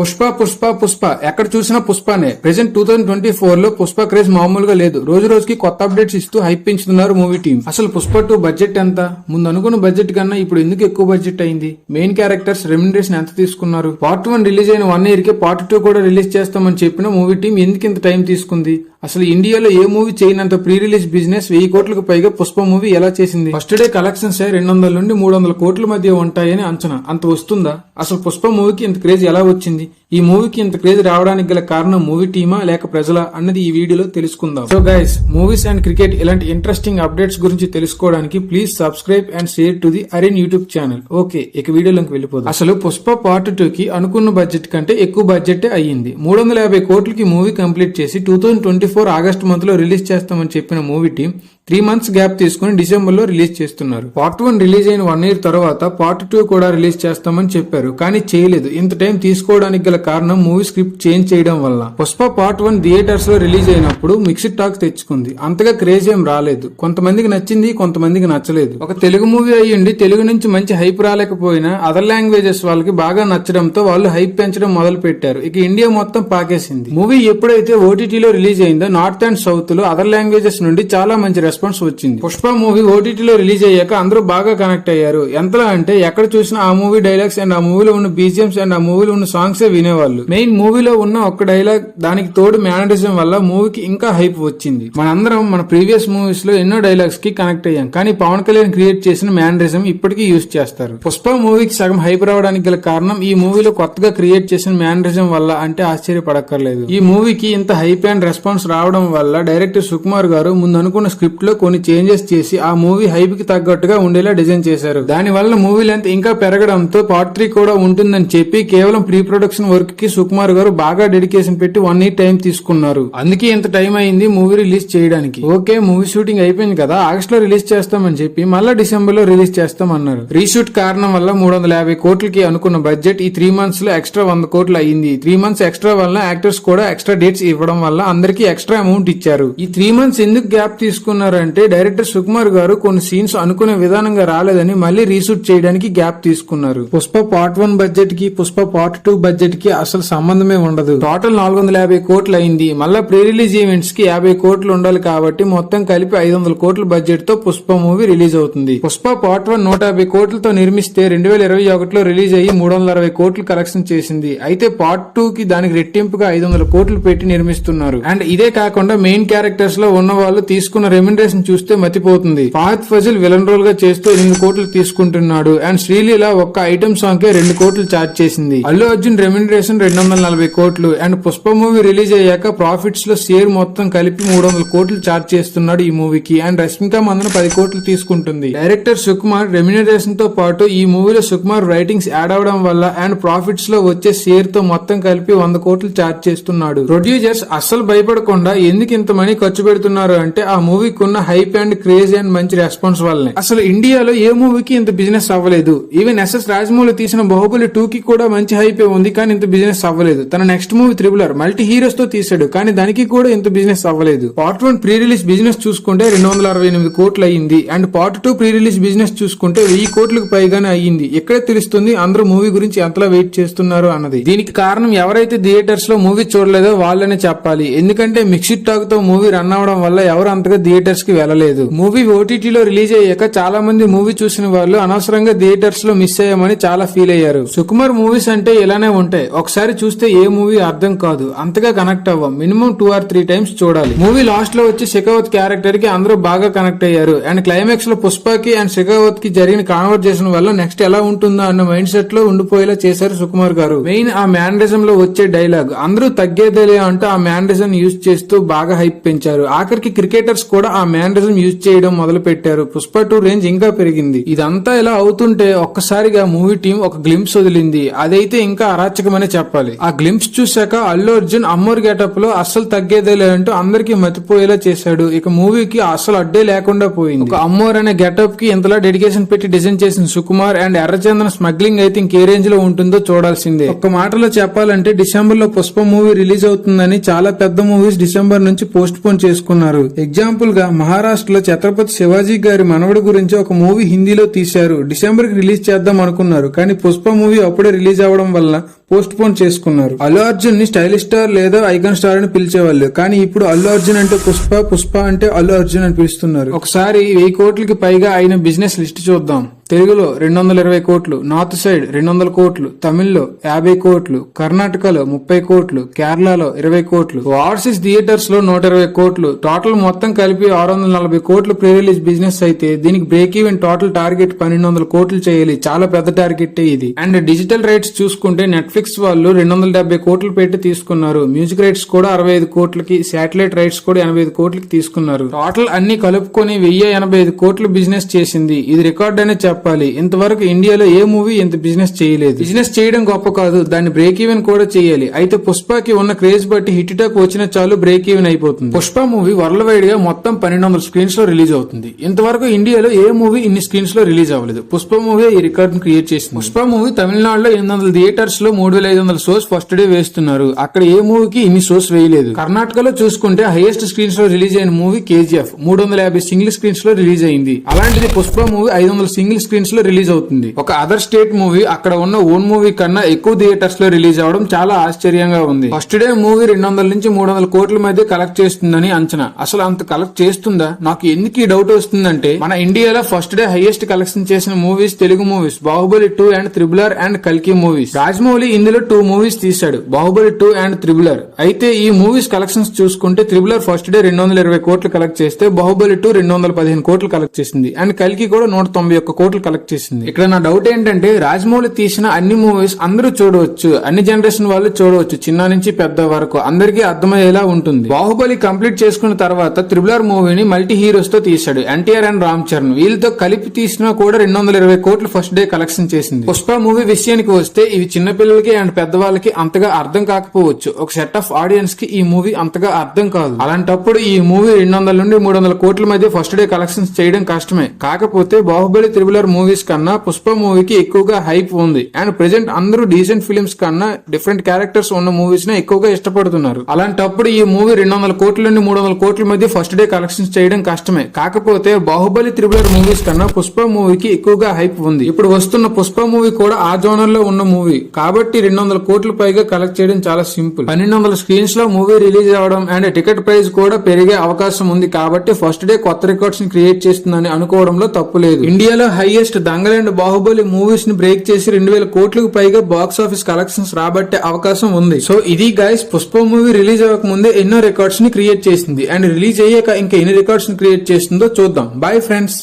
పుష్ప పుష్ప పుష్ప ఎక్కడ చూసినా పుష్పనే. ప్రెజెంట్ 2024 లో పుష్ప క్రేజ్ మామూలుగా లేదు. రోజు రోజుకి కొత్త అప్డేట్స్ ఇస్తూ హైప్ పెంచుతున్నారు మూవీ టీం. అసలు పుష్ప 2 బడ్జెట్ ఎంత? ముందు అనుకున్న బడ్జెట్ కన్నా ఇప్పుడు ఎందుకు ఎక్కువ బడ్జెట్ అయింది? మెయిన్ క్యారెక్టర్స్ రెమ్యునరేషన్ ఎంత తీసుకున్నారు? పార్ట్ 1 రిలీజ్ అయిన 1 ఇయర్ కే పార్ట్ 2 కూడా రిలీజ్ చేస్తామని చెప్పిన మూవీ టీం ఎందుకు ఇంత టైం తీసుకుంది? అసలు ఇండియాలో ఏ మూవీ చేయనంత ప్రీ రిలీజ్ బిజినెస్ 1000 కోట్లకు పైగా పుష్ప మూవీ ఎలా చేసింది? ఫస్ట్ డే కలెక్షన్స్ 200 నుండి 300 కోట్ల మధ్య ఉంటాయని అంచనా. అంత వస్తుందా? అసలు పుష్ప మూవీకి ఇంత క్రేజ్ ఎలా వచ్చింది? ఈ మూవీకి ఇంత క్రేజ్ రావడానికి గల కారణం మూవీ టీమా లేక ప్రజలా అన్నది ఈ వీడియోలో తెలుసుకుందాం. So guys, movies and cricket ఇలాంటి ఇంట్రెస్టింగ్ అప్డేట్స్ గురించి తెలుసుకోవడానికి please subscribe and share to the అరేన్ యూట్యూబ్ ఛానల్. ఓకే, ఇక వీడియోలోకి వెళ్ళిపోదాం. అసలు పుష్ప పార్ట్ 2 కి అనుకున్న బడ్జెట్ కంటే ఎక్కువ బడ్జెట్ అయ్యింది. 350 కోట్లకి మూవీ కంప్లీట్ చేసి 2024 ఆగస్ట్ మంత్ లో రిలీజ్ చేస్తామని చెప్పిన మూవీ టీం 3 మంత్స్ గ్యాప్ తీసుకుని డిసెంబర్ లో రిలీజ్ చేస్తున్నారు. పార్ట్ 1 రిలీజ్ అయిన 1 ఇయర్ తర్వాత పార్ట్ 2 కూడా రిలీజ్ చేస్తామని చెప్పారు, కానీ చేయలేదు. ఇంత టైం తీసుకోవడానికి గల కారణం మూవీ స్క్రిప్ట్ చేంజ్ చేయడం వల్ల. పుష్ప పార్ట్ 1 థియేటర్స్ లో రిలీజ్ అయినప్పుడు మిక్స్డ్ టాక్స్ తెచ్చుకుంది. అంతగా క్రేజ్ ఏం రాలేదు. కొంతమందికి నచ్చింది, కొంతమందికి నచ్చలేదు. ఒక తెలుగు మూవీ అయ్యిండి తెలుగు నుంచి మంచి హైప్ రాలేకపోయినా అదర్ లాంగ్వేజెస్ వాళ్ళకి బాగా నచ్చడంతో వాళ్ళు హైప్ పెంచడం మొదలు పెట్టారు. ఇక ఇండియా మొత్తం పాకేసింది. మూవీ ఎప్పుడైతే ఓటీటీలో రిలీజ్ అయిందో నార్త్ అండ్ సౌత్ లో అదర్ లాంగ్వేజెస్ నుండి చాలా మంచి రెస్పాన్స్ వచ్చింది. పుష్ప మూవీ ఓటీటీలో రిలీజ్ అయ్యాక అందరూ బాగా కనెక్ట్ అయ్యారు. ఎంతలా అంటే ఎక్కడ చూసినా ఆ మూవీ డైలాగ్స్ అండ్ ఆ మూవీలో ఉన్న బీజిఎంస్ అండ్ ఆ మూవీలో ఉన్న సాంగ్స్ వినేవాళ్ళు. మెయిన్ మూవీలో ఉన్న ఒక్క డైలాగ్, దానికి తోడు మేనరిజం వల్ల మూవీకి ఇంకా హైప్ వచ్చింది. మనందరం మన ప్రీవియస్ మూవీస్ లో ఎన్నో డైలాగ్స్ కి కనెక్ట్ అయ్యాం, కానీ పవన్ కళ్యాణ్ క్రియేట్ చేసిన మేనరిజం ఇప్పటికీ యూజ్ చేస్తారు. పుష్ప మూవీకి సగం హైప్ రావడానికి గల కారణం ఈ మూవీలో కొత్తగా క్రియేట్ చేసిన మేనరిజం వల్ల అంటే ఆశ్చర్యపడక్కర్లేదు. ఈ మూవీకి ఇంత హైప్ అండ్ రెస్పాన్స్ రావడం వల్ల డైరెక్టర్ సుకుమార్ గారు ముందు అనుకున్న స్క్రిప్ట్ లో కొన్ని చేంజెస్ చేసి ఆ మూవీ హైప్ కి తగ్గట్టుగా ఉండేలా డిజైన్ చేశారు. దాని వల్ల మూవీ లెంత్ ఇంకా పెరగడంతో పార్ట్ 3 కూడా ఉంటుందని చెప్పి కేవలం ప్రీ ప్రొడక్షన్ వర్క్ కి సుకుమార్ గారు బాగా డెడికేషన్ పెట్టి 1 ఇయర్ టైం తీసుకున్నారు. అందుకే ఇంత టైం అయింది మూవీ రిలీజ్ చేయడానికి. ఓకే, మూవీ షూటింగ్ అయిపోయింది కదా, ఆగస్ట్ లో రిలీజ్ చేస్తామని చెప్పి మళ్ళా డిసెంబర్ లో రిలీజ్ చేస్తామన్నారు. రీషూట్ కారణం వల్ల 350 కోట్లకి అనుకున్న బడ్జెట్ ఈ 3 మంత్స్ లో ఎక్స్ట్రా 100 కోట్లు అయ్యింది. 3 మంత్స్ ఎక్స్ట్రా వల్ల యాక్టర్స్ కూడా ఎక్స్ట్రా డేట్స్ ఇవ్వడం వల్ల అందరికీ ఎక్స్ట్రా అమౌంట్ ఇచ్చారు. ఈ 3 మంత్స్ ఎందుకు గ్యాప్ తీసుకున్నారంటే డైరెక్టర్ సుకుమార్ గారు కొన్ని సీన్స్ అనుకునే విధానంగా రాలేదని మళ్ళీ రీషూట్ చేయడానికి గ్యాప్ తీసుకున్నారు. పుష్ప పార్ట్ 1 బడ్జెట్ కి పుష్ప పార్ట్ 2 బడ్జెట్ కి అసలు సంబంధమే ఉండదు. టోటల్ 450 కోట్లు అయింది. మళ్ళా ప్రీ రిలీజ్ ఈవెంట్స్ కి 50 కోట్లు ఉండాలి కాబట్టి మొత్తం కలిపి 500 కోట్ల బడ్జెట్ తో పుష్ప మూవీ రిలీజ్ అవుతుంది. పుష్ప పార్ట్ 1 150 కోట్లతో నిర్మిస్తే 2021లో రిలీజ్ అయ్యి 360 కోట్లు కలెక్షన్ చేసింది. అయితే పార్ట్ 2 కి దానికి రెట్టింపుగా 500 కోట్లు పెట్టి నిర్మిస్తున్నారు. అండ్ ఇదే కాకుండా మెయిన్ క్యారెక్టర్స్ లో ఉన్న వాళ్ళు తీసుకున్న రెమ్యునరేషన్ చూస్తే మతిపోతుంది. ఫహద్ ఫజిల్ విలన్ రోల్ గా చేస్తూ 8 కోట్లు తీసుకుంటున్నాడు. అండ్ శ్రీలీల ఒక్క ఐటమ్ సాంగ్ కే 2 కోట్లు చార్జ్ చేసింది. అల్లు అర్జున్ రెమ్యునరేషన్ 240 కోట్లు. అండ్ పుష్ప మూవీ రిలీజ్ అయ్యాక ప్రాఫిట్స్ లో షేర్ మొత్తం కలిపి 300 కోట్లు చార్జ్ చేస్తున్నాడు ఈ మూవీకి. అండ్ రష్మిక మందన 10 కోట్లు తీసుకుంటుంది. డైరెక్టర్ సుకుమార్ రెమ్యునరేషన్ తో పాటు ఈ మూవీలో సుకుమార్ రైటింగ్స్ యాడ్ అవడం వల్ల అండ్ ప్రాఫిట్స్ లో వచ్చే షేర్ తో మొత్తం కలిపి 100 కోట్లు చార్జ్ చేస్తున్నాడు. ప్రొడ్యూసర్స్ అస్సలు భయపడకుండా ఎందుకు ఇంత మనీ ఖర్చు పెడుతున్నారు అంటే ఆ మూవీకి ఉన్న హైప్ అండ్ క్రేజ్ అండ్ మంచి రెస్పాన్స్ వల్లనే. అసలు ఇండియాలో ఏ మూవీకి ఇంత బిజినెస్ అవ్వలేదు. ఈవెన్ ఎస్ఎస్ రాజమౌళి తీసిన బాహుబలి 2 కి కూడా మంచి హైప్ ఉంది, కానీ ఇంత బిజినెస్ అవ్వలేదు. తన next movie triple R multi heroes తో తీసాడు, కానీ దానికి కూడా ఇంత బిజినెస్ అవ్వలేదు. పార్ట్ 1 ప్రీ రిలీజ్ బిజినెస్ చూసుకుంటే 268 కోట్లు అయ్యింది. And part 2 pre release business చూసుకుంటే 1000 కోట్లకు పైగానే అయ్యింది. ఇక్కడే తెలుస్తుంది అందరూ మూవీ గురించి ఎంతలా వెయిట్ చేస్తున్నారు అన్నది. దీనికి కారణం ఎవరైతే థియేటర్స్ లో మూవీ చూడలేదో వాళ్ళనే చెప్పాలి. ఎందుకంటే మిక్స్డ్ టాక్ తో మూవీ రన్ అవడం వల్ల ఎవరు అంతగా థియేటర్స్ కి వెళ్లలేదు. మూవీ ఓటీటీలో రిలీజ్ అయ్యాక చాలా మంది మూవీ చూసిన వాళ్ళు అనవసరంగా థియేటర్స్ లో మిస్ అయ్యామని చాలా ఫీల్ అయ్యారు. సుకుమార్ మూవీస్ అంటే ఇలానే ఉంటాయి. ఒకసారి చూస్తే ఏ మూవీ అర్థం కాదు, అంతగా కనెక్ట్ అవ్వం. మినిమం 2 or 3 టైమ్స్ చూడాలి. మూవీ లాస్ట్ లో వచ్చి శెఖావత్ క్యారెక్టర్ కి అందరూ బాగా కనెక్ట్ అయ్యారు. అండ్ క్లైమాక్స్ లో పుష్పకి అండ్ శెఖావత్ కి జరిగిన కాన్వర్జేషన్ వల్ల నెక్స్ట్ ఎలా ఉంటుందో అన్న మైండ్ సెట్ లో ఉండిపోయేలా చేశారు సుకుమార్ గారు. మెయిన్ ఆ మేనరిజం లో వచ్చే డైలాగ్ అందరూ తగ్గేదేలే అంటూ ఆ మేనరిజం యూజ్ చేస్తూ బాగా హైప్ పెంచారు. ఆఖరికి క్రికెటర్స్ కూడా ఆ మేనరిజం యూజ్ చేయడం మొదలు పెట్టారు. పుష్ప 2 రేంజ్ ఇంకా పెరిగింది. ఇదంతా ఇలా అవుతుంటే ఒక్కసారిగా మూవీ టీం ఒక గ్లింప్స్ వదిలింది. అదైతే ఇంకా అరాచకమనే చెప్పాలి. ఆ గ్లింప్స్ చూశాక అల్లు అర్జున్ అమ్మోర్ గెటప్ లో అస్సలు తగ్గేదేలే అంటూ అందరికీ మతిపోయేలా చేశాడు. ఇక మూవీకి అస్సలు అడ్డే లేకుండా పోయింది. ఒక అమ్మోర్ అనే గెటప్ కి ఇంతలా డెడికేషన్ పెట్టి డిజైన్ చేసిన సుకుమార్ అండ్ ఎర్రచందన స్మగ్లింగ్ అయితే ఇంకే రేంజ్ లో ఉంటుందో చూడాల్సిందే. ఒక్క మాటలో చెప్పాలంటే డిసెంబర్ లో పుష్ప మూవీ రిలీజ్ అవుతుందని చాలా పెద్ద మూవీస్ డిసెంబర్ నుంచి పోస్ట్ పోన్ చేసుకున్నారు. ఎగ్జాంపుల్ గా మహారాష్ట్రలో ఛత్రపతి శివాజీ గారి మనవడి గురించి ఒక మూవీ హిందీలో తీశారు. డిసెంబర్ కి రిలీజ్ చేద్దాం అనుకున్నారు, కానీ పుష్ప మూవీ అప్పుడే రిలీజ్ అవ్వడం వల్ల పోస్ట్ పోన్ చేసుకున్నారు. అల్లు అర్జున్ ని స్టైలిష్ స్టార్ లేదా ఐకాన్ స్టార్ అని పిలిచేవాళ్ళు, కానీ ఇప్పుడు అల్లు అర్జున్ అంటే పుష్ప, పుష్ప అంటే అల్లు అర్జున్ అని పిలుస్తున్నారు. ఒకసారి 1000 కోట్లకి పైగా అయిన బిజినెస్ లిస్ట్ చూద్దాం. తెలుగులో 220 కోట్లు, నార్త్ సైడ్ 200 కోట్లు, తమిళ్లో 50 కోట్లు, కర్ణాటకలో 30 కోట్లు, కేరళలో 20 కోట్లు, ఓవర్సీస్ థియేటర్స్ లో 120 కోట్లు, టోటల్ మొత్తం కలిపి 640 కోట్లు ప్రీ రిలీజ్ బిజినెస్ అయితే దీనికి బ్రేక్ ఈవెన్ టోటల్ టార్గెట్ 1200 కోట్లు చేయాలి. చాలా పెద్ద టార్గెట్ ఇది. అండ్ డిజిటల్ రైట్స్ చూసుకుంటే నెట్ఫ్లిక్స్ వాళ్ళు 270 కోట్లు పెట్టి తీసుకున్నారు. మ్యూజిక్ రైట్స్ కూడా 65 కోట్లకి, శాటిలైట్ రైట్స్ కూడా 85 కోట్లకి తీసుకున్నారు. టోటల్ అన్ని కలుపుకొని 1085 కోట్లు బిజినెస్ చేసింది. ఇది రికార్డ్ అనే చెప్పాలి. ఇంతవరకు ఇండియాలో ఏ మూవీ ఇంత బిజినెస్ చేయలేదు. బిజినెస్ చేయడం గొప్ప కాదు, దాన్ని బ్రేక్ ఈవెన్ కూడా చేయాలి. అయితే పుష్పకి ఉన్న క్రేజ్ బట్టి హిట్ టాక్ వచ్చిన చాలు బ్రేక్ ఈవెన్ అయిపోతుంది. పుష్ప మూవీ వరల్డ్ వైడ్ గా మొత్తం 1200 స్క్రీన్స్ లో రిలీజ్ అవుతుంది. ఇంతవరకు ఇండియాలో ఏ మూవీ ఇన్ని స్క్రీన్స్ లో రిలీజ్ అవ్వలేదు. పుష్ప మూవీ ఈ రికార్డ్ ను క్రియేట్ చేసింది. పుష్ప మూవీ తమిళనాడులో 800 థియేటర్స్ లో 3500 షోస్ ఫస్ట్ డే వేస్తున్నారు. అక్కడ ఏ మూవీకి ఇన్ని షోస్ వేయలేదు. కర్ణాటకలో చూసుకుంటే హైయెస్ట్ స్క్రీన్స్ లో రిలీజ్ అయిన మూవీ కేజీఎఫ్ 350 సింగిల్ స్క్రీన్స్ లో రిలీజ్ అయింది. అలాంటిది పుష్ప మూవీ 500 సింగిల్ స్క్రీన్స్ లో రిలీజ్ అవుతుంది. ఒక అదర్ స్టేట్ మూవీ అక్కడ ఉన్న ఓన్ మూవీ కన్నా ఎక్కువ థియేటర్స్ లో రిలీజ్ అవడం చాలా ఆశ్చర్యంగా ఉంది. ఫస్ట్ డే మూవీ 200 నుంచి 300 కోట్ల మధ్య కలెక్ట్ చేస్తుందని అంచనా. అసలు అంత కలెక్ట్ చేస్తుందా? నాకు ఎందుకు ఈ డౌట్ వస్తుందంటే, మన ఇండియాలో ఫస్ట్ డే హైయెస్ట్ కలెక్షన్ చేసిన movies Telugu movies Baahubali 2 and triple R and కల్కి మూవీస్. రాజమౌళి ఇందులో 2 మూవీస్ తీశాడు, బాహుబలి 2 అండ్ త్రిబులర్. అయితే ఈ మూవీస్ కలెక్షన్స్ చూసుకుంటే త్రిబులర్ ఫస్ట్ డే 220 కోట్లు కలెక్ట్ చేస్తే బాహుబలి 2 215 కోట్లు కలెక్ట్ చేసింది. అండ్ కల్కి కూడా 191 కోట్లు కలెక్ట్ చేసింది. ఇక్కడ నా డౌట్ ఏంటంటే, రాజమౌళి తీసిన అన్ని మూవీస్ అందరూ చూడవచ్చు, అన్ని జనరేషన్ వాళ్ళు చూడవచ్చు, చిన్న నుంచి పెద్ద వరకు అందరికీ అర్థమయ్యేలా ఉంటుంది. బాహుబలి కంప్లీట్ చేసుకున్న తర్వాత త్రిబులర్ మూవీని మల్టీ హీరోస్ తో తీశాడు. ఎన్టీఆర్ అండ్ రామ్ చరణ్ వీళ్ళతో కలిపి తీసినా కూడా 220 కోట్లు ఫస్ట్ డే కలెక్షన్ చేసింది. పుష్ప మూవీ విషయానికి వస్తే ఇవి చిన్నపిల్లలకి అండ్ పెద్దవాళ్ళకి అంతగా అర్థం కాకపోవచ్చు. ఒక సెట్ ఆఫ్ ఆడియన్స్ కి ఈ మూవీ అంతగా అర్థం కాదు. అలాంటప్పుడు ఈ మూవీ 200 నుండి 300 కోట్ల మధ్య ఫస్ట్ డే కలెక్షన్స్ చేయడం కష్టమే. కాకపోతే బాహుబలి త్రిబులర్ మూవీస్ కన్నా పుష్ప మూవీకి ఎక్కువగా హైప్ ఉంది. అండ్ ప్రెజెంట్ అందరూ డీసెంట్ ఫిల్మ్స్ కన్నా డిఫరెంట్ క్యారెక్టర్స్ ఉన్న మూవీస్ నే ఎక్కువగా ఇష్టపడుతున్నారు. అలాంటప్పుడు ఈ మూవీ 200 కోట్ల నుండి 300 కోట్ల మధ్య ఫస్ట్ డే కలెక్షన్స్ చేయడం కష్టమే. కాకపోతే బాహుబలి త్రిబులర్ మూవీస్ కన్నా పుష్ప మూవీకి ఎక్కువగా హైప్ ఉంది. ఇప్పుడు వస్తున్న పుష్ప మూవీ కూడా ఆ జోనర్ లో ఉన్న మూవీ కాబట్టి 200 కోట్ల పైగా కలెక్ట్ చేయడం చాలా సింపుల్. 1200 స్క్రీన్స్ లో మూవీ రిలీజ్ అవడం అండ్ టికెట్ ప్రైస్ కూడా పెరిగే అవకాశం ఉంది. కాబట్టి ఫస్ట్ డే కొత్త రికార్డ్స్ ని క్రియేట్ చేస్తుందని అనుకోవడంలో తప్పు లేదు. ఇండియాలో highest Dangal and Baahubali movies ని బ్రేక్ చేసి 2000 కోట్లకు పైగా బాక్స్ ఆఫీస్ కలెక్షన్స్ రాబట్టే అవకాశం ఉంది. సో ఇది గైస్, పుష్ప మూవీ రిలీజ్ అవ్వక ముందే ఎన్నో రికార్డ్స్ ని క్రియేట్ చేసింది. అండ్ రిలీజ్ అయ్యాక ఇంకా ఎన్ని రికార్డ్స్ ని క్రియేట్ చేస్తుందో చూద్దాం. Bye friends.